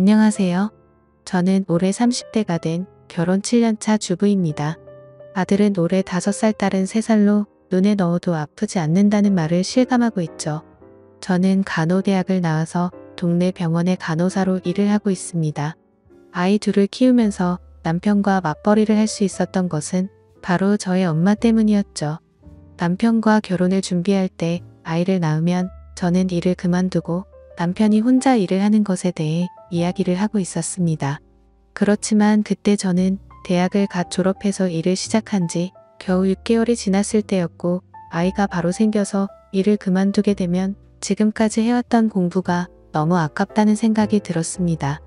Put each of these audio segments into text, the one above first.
안녕하세요. 저는 올해 30대가 된 결혼 7년차 주부입니다. 아들은 올해 5살, 딸은 3살로 눈에 넣어도 아프지 않는다는 말을 실감하고 있죠. 저는 간호대학을 나와서 동네 병원의 간호사로 일을 하고 있습니다. 아이 둘을 키우면서 남편과 맞벌이를 할 수 있었던 것은 바로 저의 엄마 때문이었죠. 남편과 결혼을 준비할 때 아이를 낳으면 저는 일을 그만두고 남편이 혼자 일을 하는 것에 대해 이야기를 하고 있었습니다. 그렇지만 그때 저는 대학을 갓 졸업해서 일을 시작한 지 겨우 6개월이 지났을 때였고, 아이가 바로 생겨서 일을 그만두게 되면 지금까지 해왔던 공부가 너무 아깝다는 생각이 들었습니다.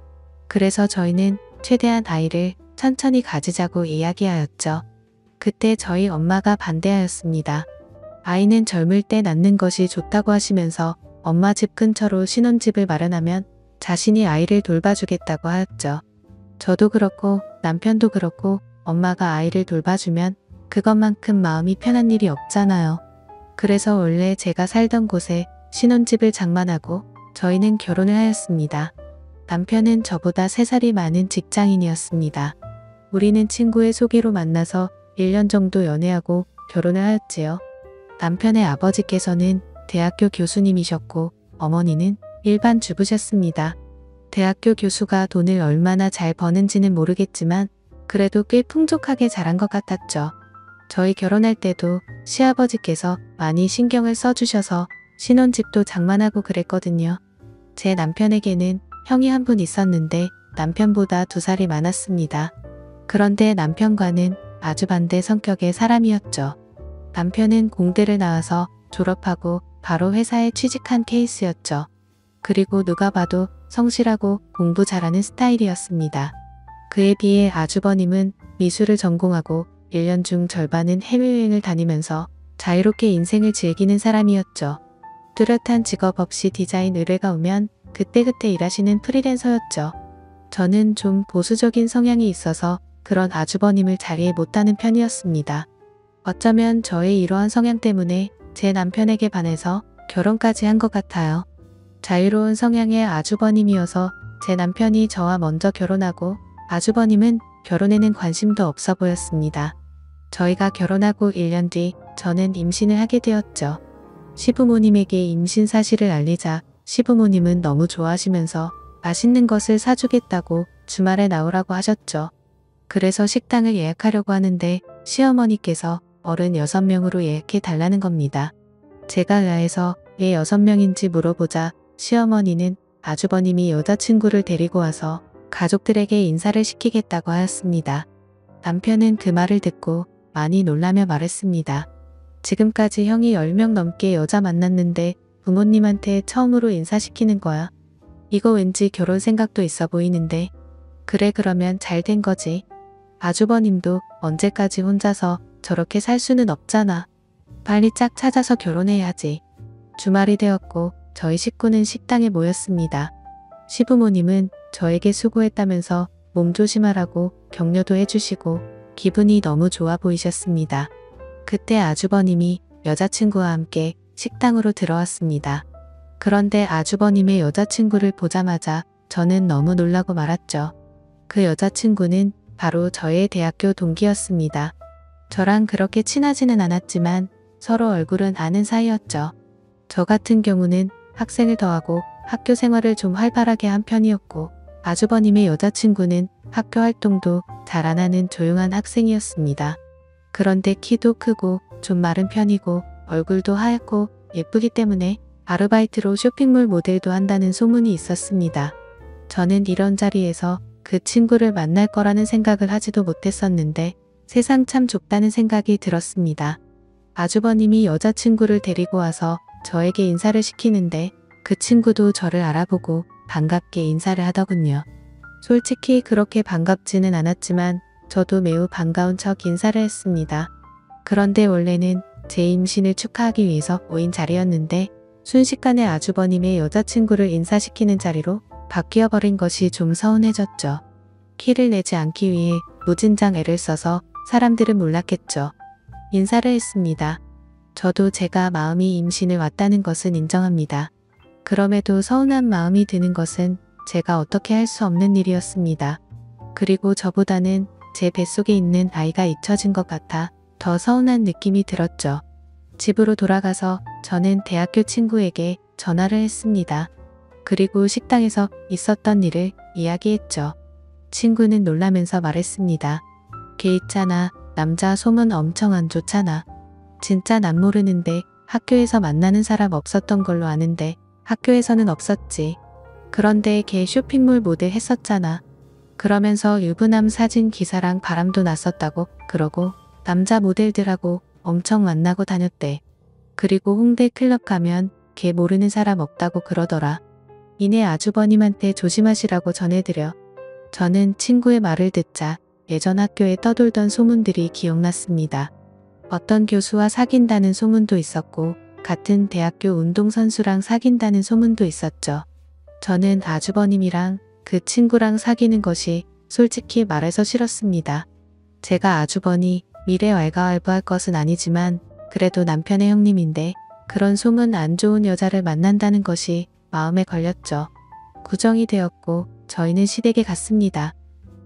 그래서 저희는 최대한 아이를 천천히 가지자고 이야기하였죠. 그때 저희 엄마가 반대하였습니다. 아이는 젊을 때 낳는 것이 좋다고 하시면서 엄마 집 근처로 신혼집을 마련하면 자신이 아이를 돌봐주겠다고 하였죠. 저도 그렇고 남편도 그렇고 엄마가 아이를 돌봐주면 그것만큼 마음이 편한 일이 없잖아요. 그래서 원래 제가 살던 곳에 신혼집을 장만하고 저희는 결혼을 하였습니다. 남편은 저보다 3살이 많은 직장인이었습니다. 우리는 친구의 소개로 만나서 1년 정도 연애하고 결혼을 하였지요. 남편의 아버지께서는 대학교 교수님이셨고 어머니는 일반 주부셨습니다. 대학교 교수가 돈을 얼마나 잘 버는지는 모르겠지만 그래도 꽤 풍족하게 자란 것 같았죠. 저희 결혼할 때도 시아버지께서 많이 신경을 써주셔서 신혼집도 장만하고 그랬거든요. 제 남편에게는 형이 한 분 있었는데 남편보다 2살이 많았습니다. 그런데 남편과는 아주 반대 성격의 사람이었죠. 남편은 공대를 나와서 졸업하고 바로 회사에 취직한 케이스였죠. 그리고 누가 봐도 성실하고 공부 잘하는 스타일이었습니다. 그에 비해 아주버님은 미술을 전공하고 1년 중 절반은 해외여행을 다니면서 자유롭게 인생을 즐기는 사람이었죠. 뚜렷한 직업 없이 디자인 의뢰가 오면 그때그때 일하시는 프리랜서였죠. 저는 좀 보수적인 성향이 있어서 그런 아주버님을 자리에 못 다는 편이었습니다. 어쩌면 저의 이러한 성향 때문에 제 남편에게 반해서 결혼까지 한 것 같아요. 자유로운 성향의 아주버님이어서 제 남편이 저와 먼저 결혼하고 아주버님은 결혼에는 관심도 없어 보였습니다. 저희가 결혼하고 1년 뒤 저는 임신을 하게 되었죠. 시부모님에게 임신 사실을 알리자 시부모님은 너무 좋아하시면서 맛있는 것을 사주겠다고 주말에 나오라고 하셨죠. 그래서 식당을 예약하려고 하는데 시어머니께서 어른 6명으로 예약해 달라는 겁니다. 제가 의아해서 왜 6명인지 물어보자 시어머니는 아주버님이 여자친구를 데리고 와서 가족들에게 인사를 시키겠다고 하였습니다. 남편은 그 말을 듣고 많이 놀라며 말했습니다. 지금까지 형이 10명 넘게 여자 만났는데 부모님한테 처음으로 인사시키는 거야. 이거 왠지 결혼 생각도 있어 보이는데. 그래, 그러면 잘 된 거지. 아주버님도 언제까지 혼자서 저렇게 살 수는 없잖아. 빨리 짝 찾아서 결혼해야지. 주말이 되었고 저희 식구는 식당에 모였습니다. 시부모님은 저에게 수고했다면서 몸 조심하라고 격려도 해주시고 기분이 너무 좋아 보이셨습니다. 그때 아주버님이 여자친구와 함께 식당으로 들어왔습니다. 그런데 아주버님의 여자친구를 보자마자 저는 너무 놀라고 말았죠. 그 여자친구는 바로 저의 대학교 동기였습니다. 저랑 그렇게 친하지는 않았지만 서로 얼굴은 아는 사이였죠. 저 같은 경우는 학생을 더하고 학교 생활을 좀 활발하게 한 편이었고 아주버님의 여자친구는 학교 활동도 잘 안 하는 조용한 학생이었습니다. 그런데 키도 크고 좀 마른 편이고 얼굴도 하얗고 예쁘기 때문에 아르바이트로 쇼핑몰 모델도 한다는 소문이 있었습니다. 저는 이런 자리에서 그 친구를 만날 거라는 생각을 하지도 못했었는데 세상 참 좁다는 생각이 들었습니다. 아주버님이 여자친구를 데리고 와서 저에게 인사를 시키는데 그 친구도 저를 알아보고 반갑게 인사를 하더군요. 솔직히 그렇게 반갑지는 않았지만 저도 매우 반가운 척 인사를 했습니다. 그런데 원래는 제 임신을 축하하기 위해서 모인 자리였는데 순식간에 아주버님의 여자친구를 인사시키는 자리로 바뀌어버린 것이 좀 서운해졌죠. 키를 내지 않기 위해 무진장 애를 써서 사람들은 몰랐겠죠. 인사를 했습니다. 저도 제가 마음이 임신을 왔다는 것은 인정합니다. 그럼에도 서운한 마음이 드는 것은 제가 어떻게 할 수 없는 일이었습니다. 그리고 저보다는 제 뱃속에 있는 아이가 잊혀진 것 같아 더 서운한 느낌이 들었죠. 집으로 돌아가서 저는 대학교 친구에게 전화를 했습니다. 그리고 식당에서 있었던 일을 이야기했죠. 친구는 놀라면서 말했습니다. 걔 있잖아. 남자 소문 엄청 안 좋잖아. 진짜 난 모르는데 학교에서 만나는 사람 없었던 걸로 아는데 학교에서는 없었지. 그런데 걔 쇼핑몰 모델 했었잖아. 그러면서 유부남 사진 기사랑 바람도 났었다고 그러고 남자 모델들하고 엄청 만나고 다녔대. 그리고 홍대 클럽 가면 걔 모르는 사람 없다고 그러더라. 이내 아주버님한테 조심하시라고 전해드려. 저는 친구의 말을 듣자 예전 학교에 떠돌던 소문들이 기억났습니다. 어떤 교수와 사귄다는 소문도 있었고 같은 대학교 운동선수랑 사귄다는 소문도 있었죠. 저는 아주버님이랑 그 친구랑 사귀는 것이 솔직히 말해서 싫었습니다. 제가 아주버니 미래 왈가왈부할 것은 아니지만 그래도 남편의 형님인데 그런 소문 안 좋은 여자를 만난다는 것이 마음에 걸렸죠. 구정이 되었고 저희는 시댁에 갔습니다.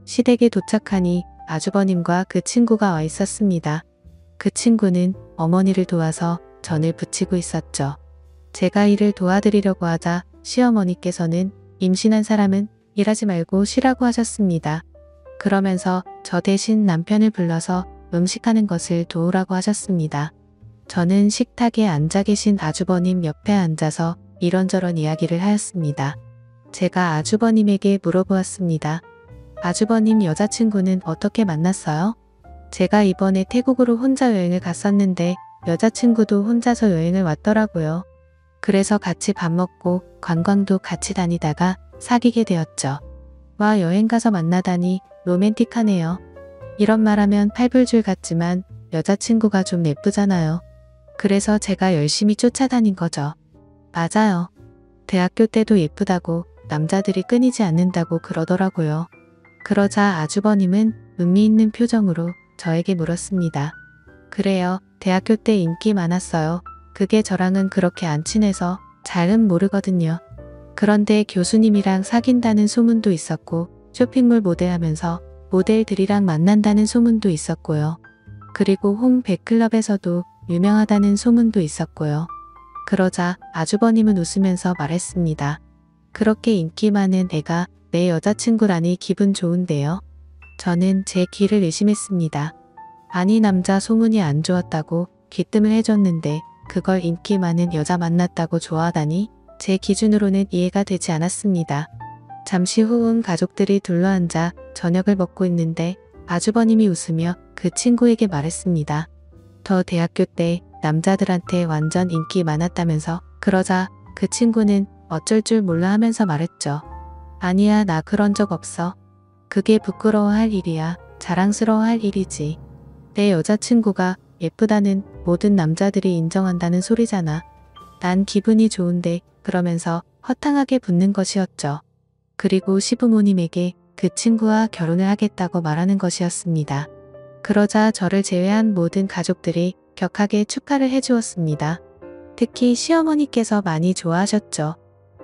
시댁에 도착하니 아주버님과 그 친구가 와 있었습니다. 그 친구는 어머니를 도와서 전을 부치고 있었죠. 제가 일을 도와드리려고 하자 시어머니께서는 임신한 사람은 일하지 말고 쉬라고 하셨습니다. 그러면서 저 대신 남편을 불러서 음식하는 것을 도우라고 하셨습니다. 저는 식탁에 앉아 계신 아주버님 옆에 앉아서 이런저런 이야기를 하였습니다. 제가 아주버님에게 물어보았습니다. 아주버님 여자친구는 어떻게 만났어요? 제가 이번에 태국으로 혼자 여행을 갔었는데 여자친구도 혼자서 여행을 왔더라고요. 그래서 같이 밥 먹고 관광도 같이 다니다가 사귀게 되었죠. 와, 여행 가서 만나다니 로맨틱하네요. 이런 말하면 팔불줄 같지만 여자친구가 좀 예쁘잖아요. 그래서 제가 열심히 쫓아다닌 거죠. 맞아요. 대학교 때도 예쁘다고 남자들이 끊이지 않는다고 그러더라고요. 그러자 아주버님은 의미 있는 표정으로 저에게 물었습니다. 그래요. 대학교 때 인기 많았어요. 그게 저랑은 그렇게 안 친해서 잘은 모르거든요. 그런데 교수님이랑 사귄다는 소문도 있었고 쇼핑몰 모델하면서 모델들이랑 만난다는 소문도 있었고요. 그리고 홍백클럽에서도 유명하다는 소문도 있었고요. 그러자 아주버님은 웃으면서 말했습니다. 그렇게 인기 많은 애가 내 여자친구라니 기분 좋은데요. 저는 제 귀를 의심했습니다. 아니, 남자 소문이 안 좋았다고 귀뜸을 해줬는데 그걸 인기 많은 여자 만났다고 좋아하다니 제 기준으로는 이해가 되지 않았습니다. 잠시 후 온 가족들이 둘러앉아 저녁을 먹고 있는데 아주버님이 웃으며 그 친구에게 말했습니다. 더 대학교 때 남자들한테 완전 인기 많았다면서. 그러자 그 친구는 어쩔 줄 몰라 하면서 말했죠. 아니야, 나 그런 적 없어. 그게 부끄러워할 일이야. 자랑스러워할 일이지. 내 여자친구가 예쁘다는 모든 남자들이 인정한다는 소리잖아. 난 기분이 좋은데. 그러면서 허탕하게 붙는 것이었죠. 그리고 시부모님에게 그 친구와 결혼을 하겠다고 말하는 것이었습니다. 그러자 저를 제외한 모든 가족들이 격하게 축하를 해주었습니다. 특히 시어머니께서 많이 좋아하셨죠.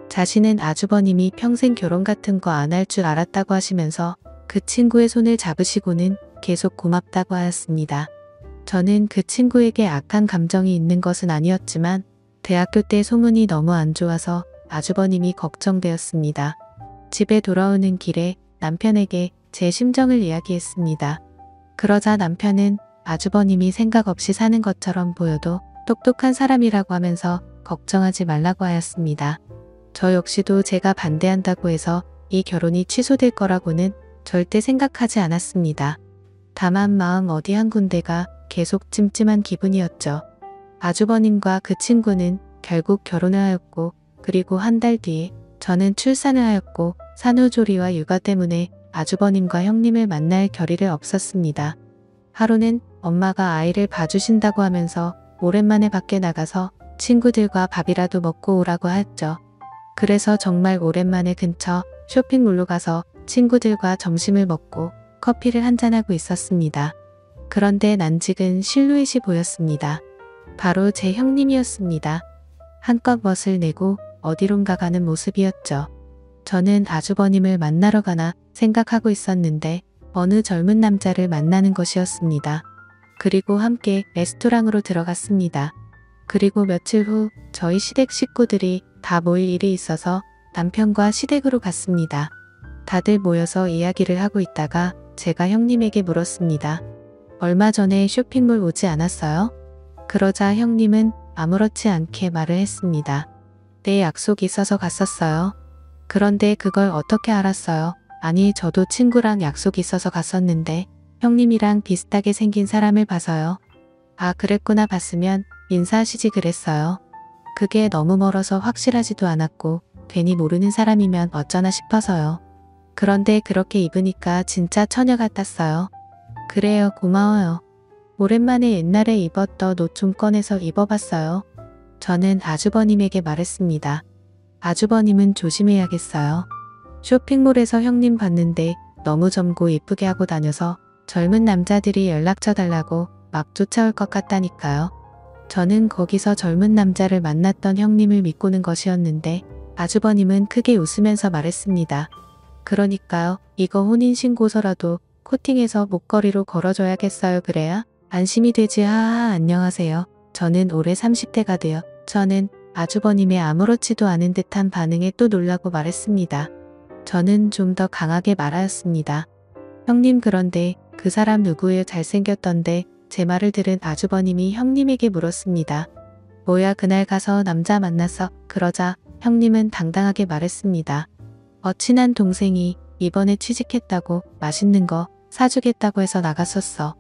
자신은 아주버님이 평생 결혼 같은 거 안 할 줄 알았다고 하시면서 그 친구의 손을 잡으시고는 계속 고맙다고 하였습니다. 저는 그 친구에게 악한 감정이 있는 것은 아니었지만 대학교 때 소문이 너무 안 좋아서 아주버님이 걱정되었습니다. 집에 돌아오는 길에 남편에게 제 심정을 이야기했습니다. 그러자 남편은 아주버님이 생각 없이 사는 것처럼 보여도 똑똑한 사람이라고 하면서 걱정하지 말라고 하였습니다. 저 역시도 제가 반대한다고 해서 이 결혼이 취소될 거라고는 절대 생각하지 않았습니다. 다만 마음 어디 한 군데가 계속 찜찜한 기분이었죠. 아주버님과 그 친구는 결국 결혼을 하였고 그리고 한 달 뒤에 저는 출산을 하였고 산후조리와 육아 때문에 아주버님과 형님을 만날 결의를 없었습니다. 하루는 엄마가 아이를 봐주신다고 하면서 오랜만에 밖에 나가서 친구들과 밥이라도 먹고 오라고 하였죠. 그래서 정말 오랜만에 근처 쇼핑몰로 가서 친구들과 점심을 먹고 커피를 한잔하고 있었습니다. 그런데 난직은 실루엣이 보였습니다. 바로 제 형님이었습니다. 한껏 멋을 내고 어디론가 가는 모습이었죠. 저는 아주버님을 만나러 가나 생각하고 있었는데 어느 젊은 남자를 만나는 것이었습니다. 그리고 함께 레스토랑으로 들어갔습니다. 그리고 며칠 후 저희 시댁 식구들이 다 모일 일이 있어서 남편과 시댁으로 갔습니다. 다들 모여서 이야기를 하고 있다가 제가 형님에게 물었습니다. 얼마 전에 쇼핑몰 오지 않았어요? 그러자 형님은 아무렇지 않게 말을 했습니다. 내 약속 있어서 갔었어요. 그런데 그걸 어떻게 알았어요? 아니, 저도 친구랑 약속 있어서 갔었는데 형님이랑 비슷하게 생긴 사람을 봐서요. 아, 그랬구나. 봤으면 인사하시지 그랬어요. 그게 너무 멀어서 확실하지도 않았고 괜히 모르는 사람이면 어쩌나 싶어서요. 그런데 그렇게 입으니까 진짜 처녀 같았어요. 그래요, 고마워요. 오랜만에 옛날에 입었던 옷 좀 꺼내서 입어봤어요. 저는 아주버님에게 말했습니다. 아주버님은 조심해야겠어요. 쇼핑몰에서 형님 봤는데 너무 젊고 예쁘게 하고 다녀서 젊은 남자들이 연락처 달라고 막 쫓아올 것 같다니까요. 저는 거기서 젊은 남자를 만났던 형님을 믿고는 것이었는데 아주버님은 크게 웃으면서 말했습니다. 그러니까요. 이거 혼인신고서라도 코팅해서 목걸이로 걸어줘야겠어요. 그래야 안심이 되지. 하하하. 안녕하세요. 저는 올해 30대가 되어 저는 아주버님의 아무렇지도 않은 듯한 반응에 또 놀라고 말했습니다. 저는 좀 더 강하게 말하였습니다. 형님, 그런데 그 사람 누구예요? 잘생겼던데. 제 말을 들은 아주버님이 형님에게 물었습니다. 뭐야, 그날 가서 남자 만났어? 그러자 형님은 당당하게 말했습니다. 친한 동생이 이번에 취직했다고 맛있는 거 사주겠다고 해서 나갔었어.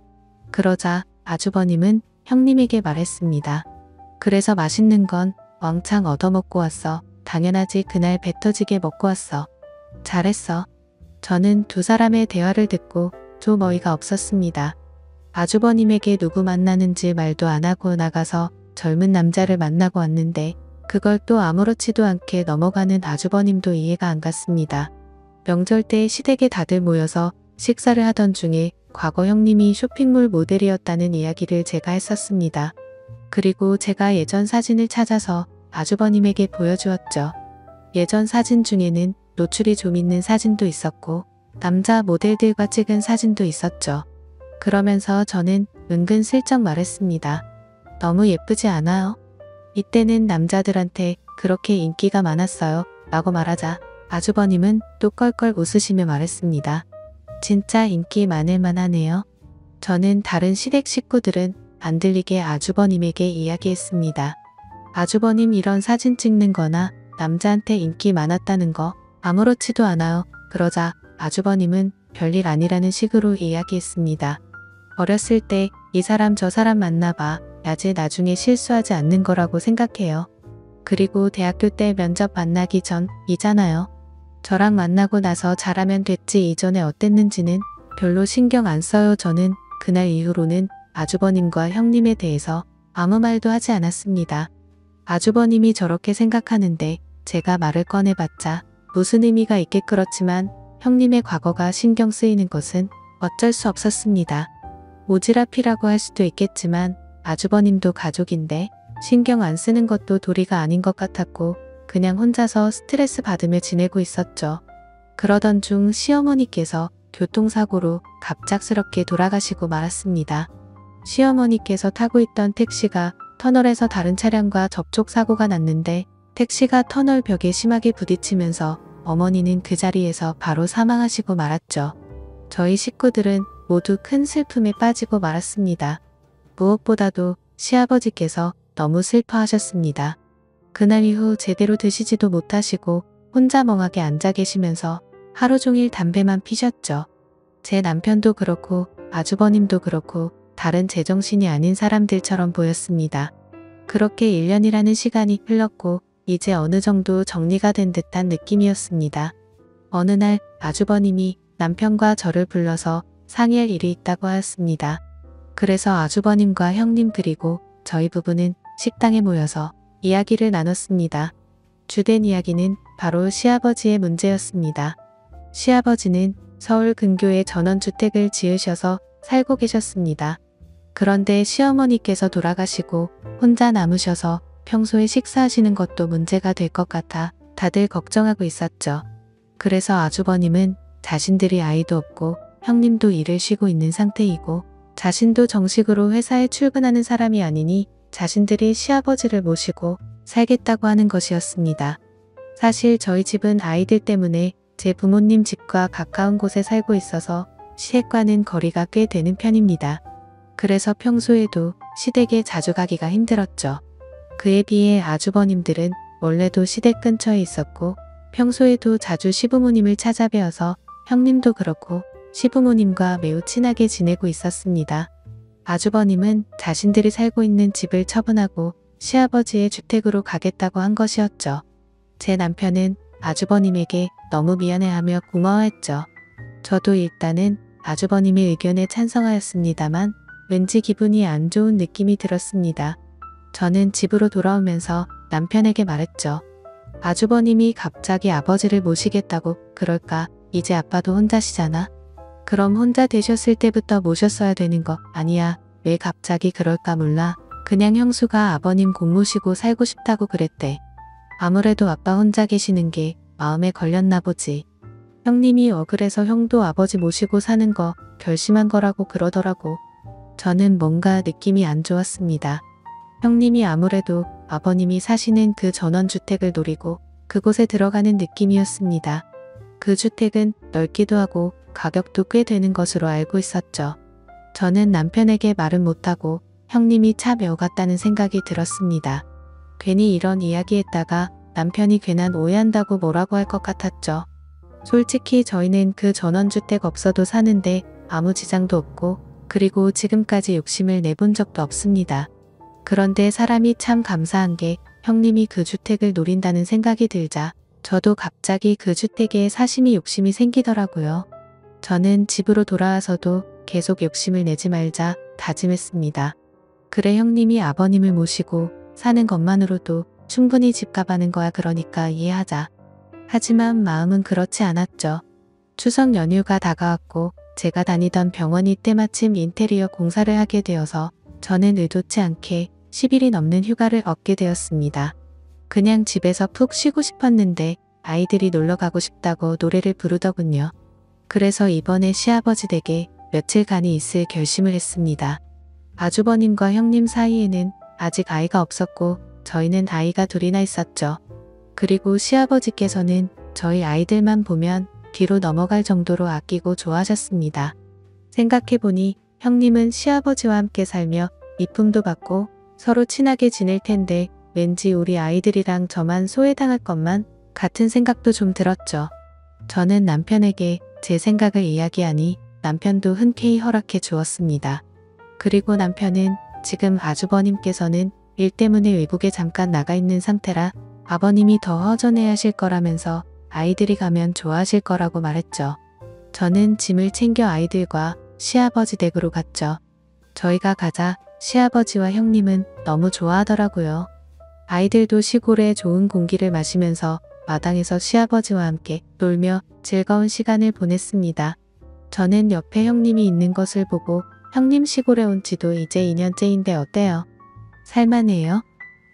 그러자 아주버님은 형님에게 말했습니다. 그래서 맛있는 건 왕창 얻어먹고 왔어. 당연하지. 그날 배 터지게 먹고 왔어. 잘했어. 저는 두 사람의 대화를 듣고 좀 어이가 없었습니다. 아주버님에게 누구 만나는지 말도 안 하고 나가서 젊은 남자를 만나고 왔는데 그걸 또 아무렇지도 않게 넘어가는 아주버님도 이해가 안 갔습니다. 명절 때 시댁에 다들 모여서 식사를 하던 중에 과거 형님이 쇼핑몰 모델이었다는 이야기를 제가 했었습니다. 그리고 제가 예전 사진을 찾아서 아주버님에게 보여주었죠. 예전 사진 중에는 노출이 좀 있는 사진도 있었고 남자 모델들과 찍은 사진도 있었죠. 그러면서 저는 은근슬쩍 말했습니다. 너무 예쁘지 않아요? 이때는 남자들한테 그렇게 인기가 많았어요. 라고 말하자 아주버님은 또 껄껄 웃으시며 말했습니다. 진짜 인기 많을 만하네요. 저는 다른 시댁 식구들은 안 들리게 아주버님에게 이야기했습니다. 아주버님, 이런 사진 찍는 거나 남자한테 인기 많았다는 거 아무렇지도 않아요. 그러자 아주버님은 별일 아니라는 식으로 이야기했습니다. 어렸을 때 이 사람 저 사람 만나봐. 야제 나중에 실수하지 않는 거라고 생각해요. 그리고 대학교 때 면접 만나기 전이잖아요. 저랑 만나고 나서 잘하면 됐지 이전에 어땠는지는 별로 신경 안 써요. 저는 그날 이후로는 아주버님과 형님에 대해서 아무 말도 하지 않았습니다. 아주버님이 저렇게 생각하는데 제가 말을 꺼내봤자 무슨 의미가 있겠. 그렇지만 형님의 과거가 신경 쓰이는 것은 어쩔 수 없었습니다. 오지랖이라고 할 수도 있겠지만 아주버님도 가족인데 신경 안 쓰는 것도 도리가 아닌 것 같았고 그냥 혼자서 스트레스 받으며 지내고 있었죠. 그러던 중 시어머니께서 교통사고로 갑작스럽게 돌아가시고 말았습니다. 시어머니께서 타고 있던 택시가 터널에서 다른 차량과 접촉사고가 났는데 택시가 터널 벽에 심하게 부딪히면서 어머니는 그 자리에서 바로 사망하시고 말았죠. 저희 식구들은 모두 큰 슬픔에 빠지고 말았습니다. 무엇보다도 시아버지께서 너무 슬퍼하셨습니다. 그날 이후 제대로 드시지도 못하시고 혼자 멍하게 앉아 계시면서 하루 종일 담배만 피셨죠. 제 남편도 그렇고 아주버님도 그렇고 다른 제정신이 아닌 사람들처럼 보였습니다. 그렇게 1년이라는 시간이 흘렀고 이제 어느 정도 정리가 된 듯한 느낌이었습니다. 어느 날 아주버님이 남편과 저를 불러서 상의할 일이 있다고 하였습니다. 그래서 아주버님과 형님 그리고 저희 부부는 식당에 모여서 이야기를 나눴습니다. 주된 이야기는 바로 시아버지의 문제였습니다. 시아버지는 서울 근교에 전원주택을 지으셔서 살고 계셨습니다. 그런데 시어머니께서 돌아가시고 혼자 남으셔서 평소에 식사하시는 것도 문제가 될 것 같아 다들 걱정하고 있었죠. 그래서 아주버님은 자신들이 아이도 없고 형님도 일을 쉬고 있는 상태이고 자신도 정식으로 회사에 출근하는 사람이 아니니 자신들이 시아버지를 모시고 살겠다고 하는 것이었습니다. 사실 저희 집은 아이들 때문에 제 부모님 집과 가까운 곳에 살고 있어서 시댁과는 거리가 꽤 되는 편입니다. 그래서 평소에도 시댁에 자주 가기가 힘들었죠. 그에 비해 아주버님들은 원래도 시댁 근처에 있었고 평소에도 자주 시부모님을 찾아뵈어서 형님도 그렇고 시부모님과 매우 친하게 지내고 있었습니다. 아주버님은 자신들이 살고 있는 집을 처분하고 시아버지의 주택으로 가겠다고 한 것이었죠. 제 남편은 아주버님에게 너무 미안해하며 고마워했죠. 저도 일단은 아주버님의 의견에 찬성하였습니다만 왠지 기분이 안 좋은 느낌이 들었습니다. 저는 집으로 돌아오면서 남편에게 말했죠. 아주버님이 갑자기 아버지를 모시겠다고 그럴까? 이제 아빠도 혼자시잖아. 그럼 혼자 되셨을 때부터 모셨어야 되는 거 아니야. 왜 갑자기 그럴까 몰라. 그냥 형수가 아버님 곧 모시고 살고 싶다고 그랬대. 아무래도 아빠 혼자 계시는 게 마음에 걸렸나 보지. 형님이 억울해서 형도 아버지 모시고 사는 거 결심한 거라고 그러더라고. 저는 뭔가 느낌이 안 좋았습니다. 형님이 아무래도 아버님이 사시는 그 전원주택을 노리고 그곳에 들어가는 느낌이었습니다. 그 주택은 넓기도 하고 가격도 꽤 되는 것으로 알고 있었죠. 저는 남편에게 말은 못하고 형님이 차 메어 갔다는 생각이 들었습니다. 괜히 이런 이야기했다가 남편이 괜한 오해한다고 뭐라고 할 것 같았죠. 솔직히 저희는 그 전원주택 없어도 사는데 아무 지장도 없고 그리고 지금까지 욕심을 내본 적도 없습니다. 그런데 사람이 참 감사한 게 형님이 그 주택을 노린다는 생각이 들자 저도 갑자기 그 주택에 사심이 욕심이 생기더라고요. 저는 집으로 돌아와서도 계속 욕심을 내지 말자 다짐했습니다. 그래 형님이 아버님을 모시고 사는 것만으로도 충분히 집값 하는 거야. 그러니까 이해하자. 하지만 마음은 그렇지 않았죠. 추석 연휴가 다가왔고 제가 다니던 병원이 때마침 인테리어 공사를 하게 되어서 저는 의도치 않게 10일이 넘는 휴가를 얻게 되었습니다. 그냥 집에서 푹 쉬고 싶었는데 아이들이 놀러 가고 싶다고 노래를 부르더군요. 그래서 이번에 시아버지 댁에 며칠간이 있을 결심을 했습니다. 아주버님과 형님 사이에는 아직 아이가 없었고 저희는 아이가 둘이나 있었죠. 그리고 시아버지께서는 저희 아이들만 보면 뒤로 넘어갈 정도로 아끼고 좋아하셨습니다. 생각해보니 형님은 시아버지와 함께 살며 이쁨도 받고 서로 친하게 지낼 텐데 왠지 우리 아이들이랑 저만 소외당할 것만 같은 생각도 좀 들었죠. 저는 남편에게 제 생각을 이야기하니 남편도 흔쾌히 허락해 주었습니다. 그리고 남편은 지금 아주버님께서는 일 때문에 외국에 잠깐 나가 있는 상태라 아버님이 더 허전해 하실 거라면서 아이들이 가면 좋아하실 거라고 말했죠. 저는 짐을 챙겨 아이들과 시아버지 댁으로 갔죠. 저희가 가자 시아버지와 형님은 너무 좋아하더라고요. 아이들도 시골의 좋은 공기를 마시면서 마당에서 시아버지와 함께 놀며 즐거운 시간을 보냈습니다. 저는 옆에 형님이 있는 것을 보고 형님 시골에 온 지도 이제 2년째인데 어때요? 살만해요?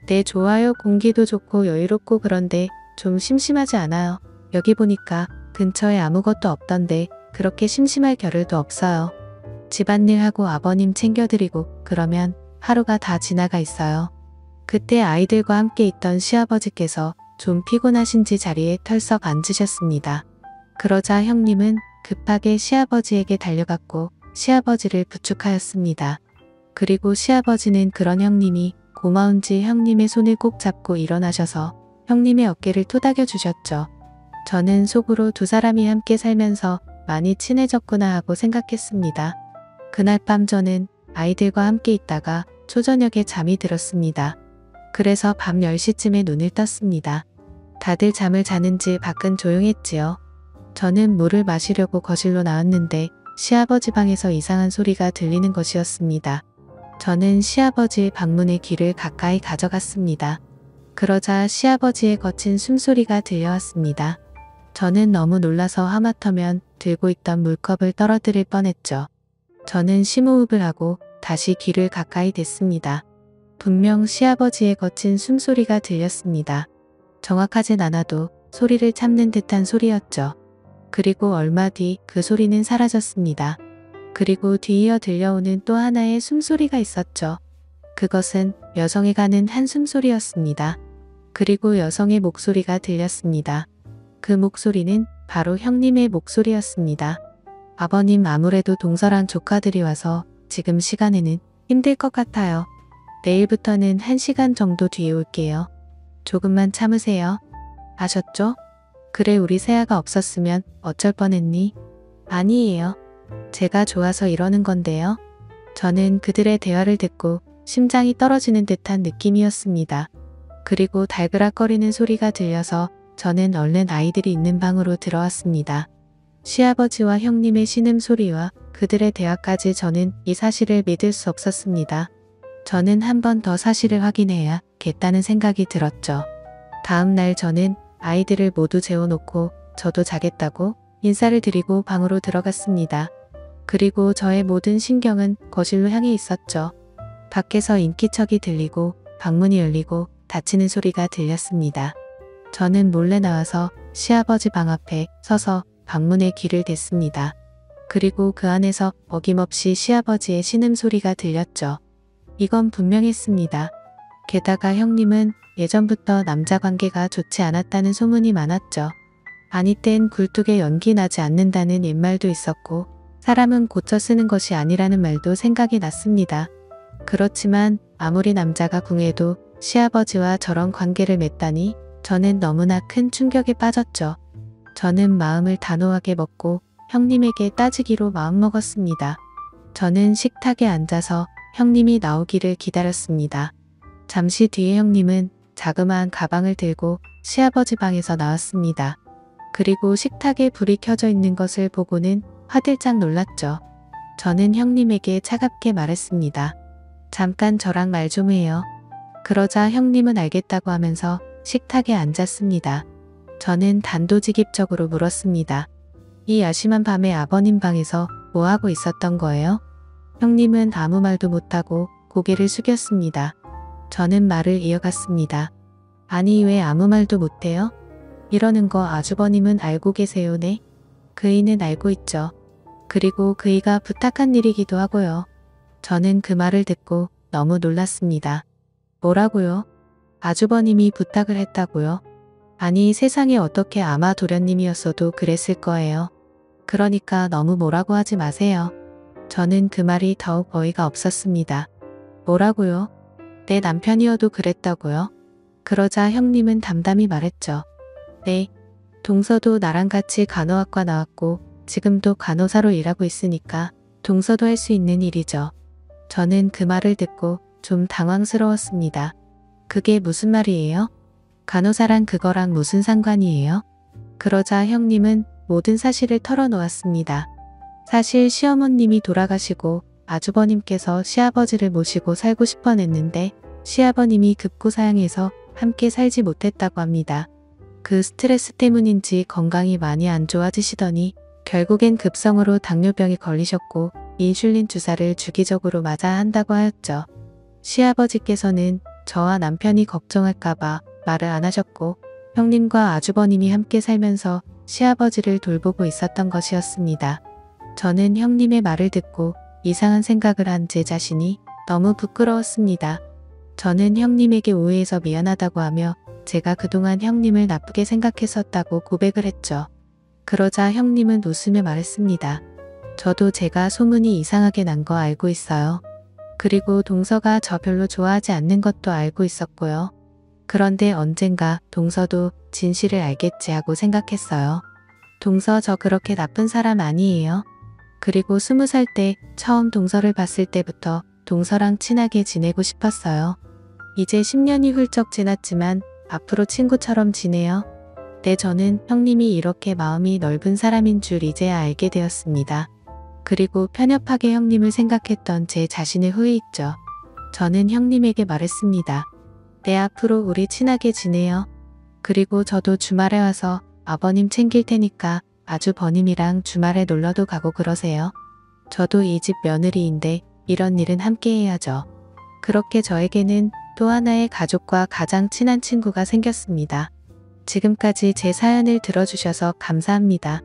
네, 좋아요. 공기도 좋고 여유롭고 그런데 좀 심심하지 않아요. 여기 보니까 근처에 아무것도 없던데 그렇게 심심할 겨를도 없어요. 집안일 하고 아버님 챙겨드리고 그러면 하루가 다 지나가 있어요. 그때 아이들과 함께 있던 시아버지께서 좀 피곤하신지 자리에 털썩 앉으셨습니다. 그러자 형님은 급하게 시아버지에게 달려갔고 시아버지를 부축하였습니다. 그리고 시아버지는 그런 형님이 고마운지 형님의 손을 꼭 잡고 일어나셔서 형님의 어깨를 토닥여 주셨죠. 저는 속으로 두 사람이 함께 살면서 많이 친해졌구나 하고 생각했습니다. 그날 밤 저는 아이들과 함께 있다가 초저녁에 잠이 들었습니다. 그래서 밤 10시쯤에 눈을 떴습니다. 다들 잠을 자는지 밖은 조용했지요. 저는 물을 마시려고 거실로 나왔는데 시아버지 방에서 이상한 소리가 들리는 것이었습니다. 저는 시아버지의 방문에 귀를 가까이 가져갔습니다. 그러자 시아버지의 거친 숨소리가 들려왔습니다. 저는 너무 놀라서 하마터면 들고 있던 물컵을 떨어뜨릴 뻔했죠. 저는 심호흡을 하고 다시 귀를 가까이 댔습니다. 분명 시아버지의 거친 숨소리가 들렸습니다. 정확하진 않아도 소리를 참는 듯한 소리였죠. 그리고 얼마 뒤 그 소리는 사라졌습니다. 그리고 뒤이어 들려오는 또 하나의 숨소리가 있었죠. 그것은 여성이 가는 한숨소리였습니다. 그리고 여성의 목소리가 들렸습니다. 그 목소리는 바로 형님의 목소리였습니다. 아버님, 아무래도 동서랑 조카들이 와서 지금 시간에는 힘들 것 같아요. 내일부터는 1시간 정도 뒤에 올게요. 조금만 참으세요. 아셨죠? 그래, 우리 세아가 없었으면 어쩔 뻔했니? 아니에요. 제가 좋아서 이러는 건데요. 저는 그들의 대화를 듣고 심장이 떨어지는 듯한 느낌이었습니다. 그리고 달그락거리는 소리가 들려서 저는 얼른 아이들이 있는 방으로 들어왔습니다. 시아버지와 형님의 신음소리와 그들의 대화까지 저는 이 사실을 믿을 수 없었습니다. 저는 한 번 더 사실을 확인해야겠다는 생각이 들었죠. 다음 날 저는 아이들을 모두 재워놓고 저도 자겠다고 인사를 드리고 방으로 들어갔습니다. 그리고 저의 모든 신경은 거실로 향해 있었죠. 밖에서 인기척이 들리고 방문이 열리고 닫히는 소리가 들렸습니다. 저는 몰래 나와서 시아버지 방 앞에 서서 방문에 귀를 댔습니다. 그리고 그 안에서 어김없이 시아버지의 신음소리가 들렸죠. 이건 분명했습니다. 게다가 형님은 예전부터 남자 관계가 좋지 않았다는 소문이 많았죠. 아니 땐 굴뚝에 연기 나지 않는다는 옛말도 있었고 사람은 고쳐 쓰는 것이 아니라는 말도 생각이 났습니다. 그렇지만 아무리 남자가 궁해도 시아버지와 저런 관계를 맺다니 저는 너무나 큰 충격에 빠졌죠. 저는 마음을 단호하게 먹고 형님에게 따지기로 마음먹었습니다. 저는 식탁에 앉아서 형님이 나오기를 기다렸습니다. 잠시 뒤에 형님은 자그마한 가방을 들고 시아버지 방에서 나왔습니다. 그리고 식탁에 불이 켜져 있는 것을 보고는 화들짝 놀랐죠. 저는 형님에게 차갑게 말했습니다. 잠깐 저랑 말 좀 해요. 그러자 형님은 알겠다고 하면서 식탁에 앉았습니다. 저는 단도직입적으로 물었습니다. 이 야심한 밤에 아버님 방에서 뭐 하고 있었던 거예요? 형님은 아무 말도 못하고 고개를 숙였습니다. 저는 말을 이어갔습니다. 아니, 왜 아무 말도 못해요? 이러는 거 아주버님은 알고 계세요, 네? 그이는 알고 있죠. 그리고 그이가 부탁한 일이기도 하고요. 저는 그 말을 듣고 너무 놀랐습니다. 뭐라고요? 아주버님이 부탁을 했다고요? 아니, 세상에 어떻게, 아마 도련님이었어도 그랬을 거예요. 그러니까 너무 뭐라고 하지 마세요. 저는 그 말이 더욱 어이가 없었습니다. 뭐라고요? 내 남편이어도 그랬다고요? 그러자 형님은 담담히 말했죠. 네, 동서도 나랑 같이 간호학과 나왔고 지금도 간호사로 일하고 있으니까 동서도 할 수 있는 일이죠. 저는 그 말을 듣고 좀 당황스러웠습니다. 그게 무슨 말이에요? 간호사랑 그거랑 무슨 상관이에요? 그러자 형님은 모든 사실을 털어놓았습니다. 사실 시어머님이 돌아가시고 아주버님께서 시아버지를 모시고 살고 싶어 했는데 시아버님이 급고사양해서 함께 살지 못했다고 합니다. 그 스트레스 때문인지 건강이 많이 안 좋아지시더니 결국엔 급성으로 당뇨병에 걸리셨고 인슐린 주사를 주기적으로 맞아야 한다고 하였죠. 시아버지께서는 저와 남편이 걱정할까봐 말을 안 하셨고 형님과 아주버님이 함께 살면서 시아버지를 돌보고 있었던 것이었습니다. 저는 형님의 말을 듣고 이상한 생각을 한 제 자신이 너무 부끄러웠습니다. 저는 형님에게 오해해서 미안하다고 하며 제가 그동안 형님을 나쁘게 생각했었다고 고백을 했죠. 그러자 형님은 웃으며 말했습니다. 저도 제가 소문이 이상하게 난 거 알고 있어요. 그리고 동서가 저 별로 좋아하지 않는 것도 알고 있었고요. 그런데 언젠가 동서도 진실을 알겠지 하고 생각했어요. 동서 저 그렇게 나쁜 사람 아니에요. 그리고 20살 때 처음 동서를 봤을 때부터 동서랑 친하게 지내고 싶었어요. 이제 10년이 훌쩍 지났지만 앞으로 친구처럼 지내요. 네, 저는 형님이 이렇게 마음이 넓은 사람인 줄 이제야 알게 되었습니다. 그리고 편협하게 형님을 생각했던 제 자신을 후회했죠. 저는 형님에게 말했습니다. 네, 앞으로 우리 친하게 지내요. 그리고 저도 주말에 와서 아버님 챙길 테니까 아주버님이랑 주말에 놀러도 가고 그러세요. 저도 이 집 며느리인데 이런 일은 함께 해야죠. 그렇게 저에게는 또 하나의 가족과 가장 친한 친구가 생겼습니다. 지금까지 제 사연을 들어주셔서 감사합니다.